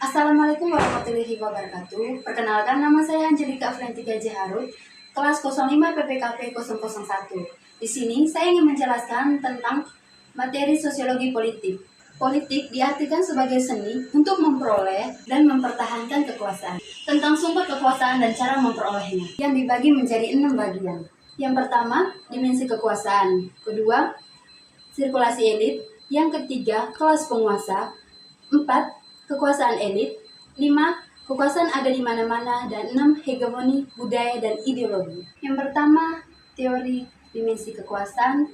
Assalamualaikum warahmatullahi wabarakatuh. Perkenalkan, nama saya Angelika Afrentika Jaharut, kelas 05 PPKP 001. Di sini saya ingin menjelaskan tentang materi sosiologi politik. Politik diartikan sebagai seni untuk memperoleh dan mempertahankan kekuasaan. Tentang sumber kekuasaan dan cara memperolehnya, yang dibagi menjadi 6 bagian. Yang pertama, dimensi kekuasaan. Kedua, sirkulasi elit. Yang ketiga, kelas penguasa. 4. Kekuasaan elit. 5. Kekuasaan ada di mana-mana. Dan 6. Hegemoni budaya dan ideologi. Yang pertama, teori dimensi kekuasaan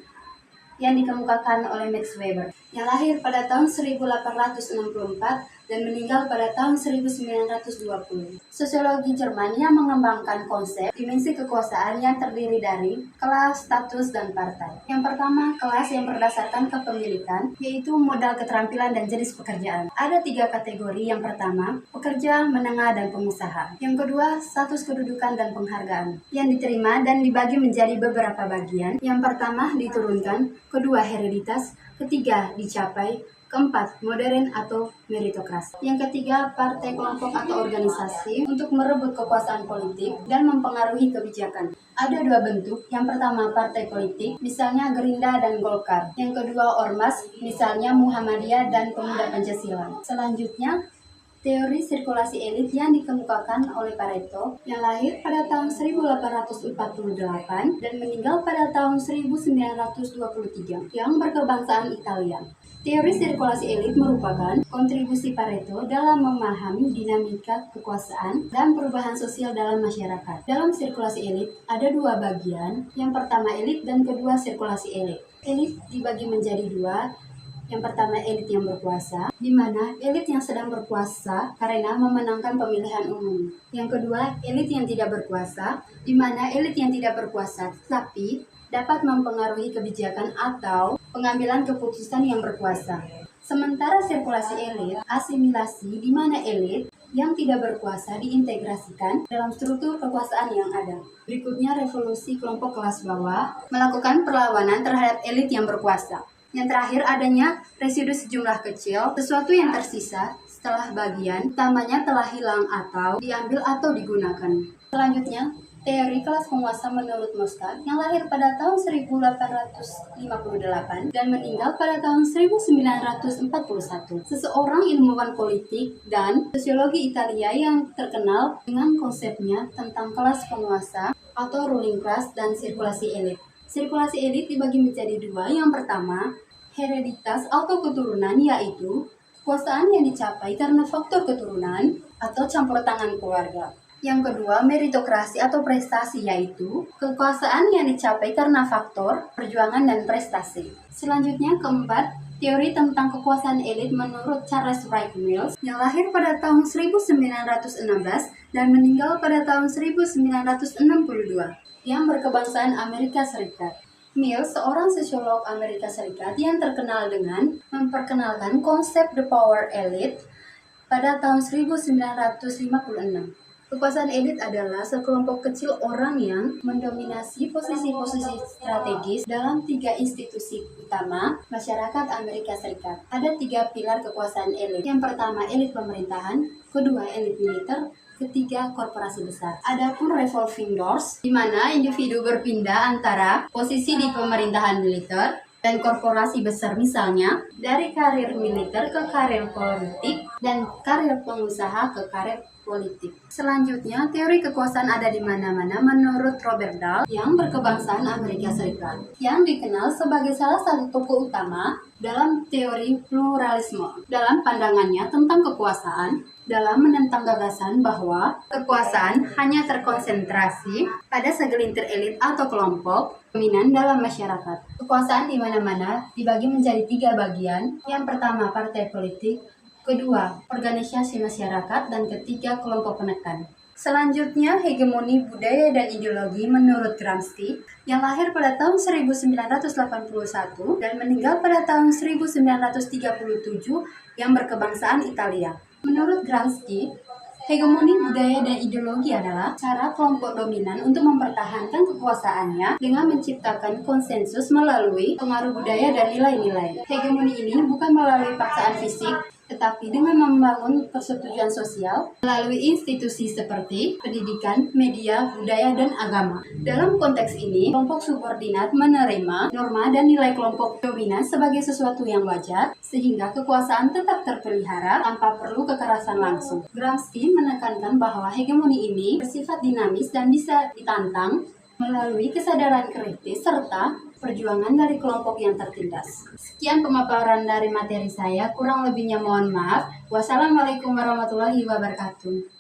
yang dikemukakan oleh Max Weber, yang lahir pada tahun 1864 dan meninggal pada tahun 1920. Sosiologi Jerman yang mengembangkan konsep dimensi kekuasaan yang terdiri dari kelas, status, dan partai. Yang pertama, kelas yang berdasarkan kepemilikan, yaitu modal, keterampilan, dan jenis pekerjaan. Ada 3 kategori. Yang pertama, pekerja, menengah, dan pengusaha. Yang kedua, status kedudukan dan penghargaan, yang diterima dan dibagi menjadi beberapa bagian. Yang pertama, diturunkan. Kedua, hereditas. Ketiga, dicapai. Keempat, modern atau meritokrasi. Yang ketiga, partai, kelompok, atau organisasi untuk merebut kekuasaan politik dan mempengaruhi kebijakan. Ada 2 bentuk. Yang pertama, partai politik, misalnya Gerindra dan Golkar. Yang kedua, ormas, misalnya Muhammadiyah dan Pemuda Pancasila. Selanjutnya, teori sirkulasi elit yang dikemukakan oleh Pareto, yang lahir pada tahun 1848 dan meninggal pada tahun 1923, yang berkebangsaan Italia. Teori sirkulasi elit merupakan kontribusi Pareto dalam memahami dinamika kekuasaan dan perubahan sosial dalam masyarakat. Dalam sirkulasi elit ada 2 bagian, yang pertama elit dan kedua sirkulasi elit. Elit dibagi menjadi 2. Yang pertama, elit yang berkuasa, di mana elit yang sedang berkuasa karena memenangkan pemilihan umum. Yang kedua, elit yang tidak berkuasa, di mana elit yang tidak berkuasa tapi dapat mempengaruhi kebijakan atau pengambilan keputusan yang berkuasa. Sementara sirkulasi elit, asimilasi, di mana elit yang tidak berkuasa diintegrasikan dalam struktur kekuasaan yang ada. Berikutnya, revolusi kelompok kelas bawah melakukan perlawanan terhadap elit yang berkuasa. Yang terakhir, adanya residu sejumlah kecil, sesuatu yang tersisa setelah bagian utamanya telah hilang atau diambil atau digunakan. Selanjutnya, teori kelas penguasa menurut Moskat, yang lahir pada tahun 1858 dan meninggal pada tahun 1941. Seseorang ilmuwan politik dan sosiologi Italia yang terkenal dengan konsepnya tentang kelas penguasa atau ruling class dan sirkulasi elit. Sirkulasi elit dibagi menjadi 2. Yang pertama, hereditas atau keturunan, yaitu kekuasaan yang dicapai karena faktor keturunan atau campur tangan keluarga. Yang kedua, meritokrasi atau prestasi, yaitu kekuasaan yang dicapai karena faktor perjuangan dan prestasi. Selanjutnya, keempat, teori tentang kekuasaan elit menurut Charles Wright Mills, yang lahir pada tahun 1916 dan meninggal pada tahun 1962, yang berkebangsaan Amerika Serikat. Mills, seorang sosiolog Amerika Serikat yang terkenal dengan memperkenalkan konsep the power elite pada tahun 1956. Kekuasaan elit adalah sekelompok kecil orang yang mendominasi posisi-posisi strategis dalam 3 institusi utama masyarakat Amerika Serikat. Ada 3 pilar kekuasaan elit. Yang pertama, elit pemerintahan. Kedua, elit militer. Ketiga, korporasi besar. Adapun revolving doors, di mana individu berpindah antara posisi di pemerintahan militer dan korporasi besar, misalnya dari karir militer ke karir politik dan karir pengusaha ke karir politik. Selanjutnya, teori kekuasaan ada di mana-mana menurut Robert Dahl yang berkebangsaan Amerika Serikat, yang dikenal sebagai salah satu tokoh utama dalam teori pluralisme. Dalam pandangannya tentang kekuasaan, dalam menentang gagasan bahwa kekuasaan hanya terkonsentrasi pada segelintir elit atau kelompok dominan dalam masyarakat. Kekuasaan di mana-mana dibagi menjadi 3 bagian. Yang pertama, partai politik. Kedua, organisasi masyarakat. Dan ketiga, kelompok penekan. Selanjutnya, hegemoni budaya dan ideologi menurut Gramsci, yang lahir pada tahun 1981 dan meninggal pada tahun 1937, yang berkebangsaan Italia. Menurut Gramsci, hegemoni budaya dan ideologi adalah cara kelompok dominan untuk mempertahankan kekuasaannya dengan menciptakan konsensus melalui pengaruh budaya dan nilai-nilai. Hegemoni ini bukan melalui paksaan fisik, tetapi dengan membangun persetujuan sosial melalui institusi seperti pendidikan, media, budaya, dan agama. Dalam konteks ini, kelompok subordinat menerima norma dan nilai kelompok dominan sebagai sesuatu yang wajar, sehingga kekuasaan tetap terpelihara tanpa perlu kekerasan langsung. Gramsci menekankan bahwa hegemoni ini bersifat dinamis dan bisa ditantang melalui kesadaran kritis serta perjuangan dari kelompok yang tertindas. Sekian pemaparan dari materi saya, kurang lebihnya mohon maaf. Wassalamualaikum warahmatullahi wabarakatuh.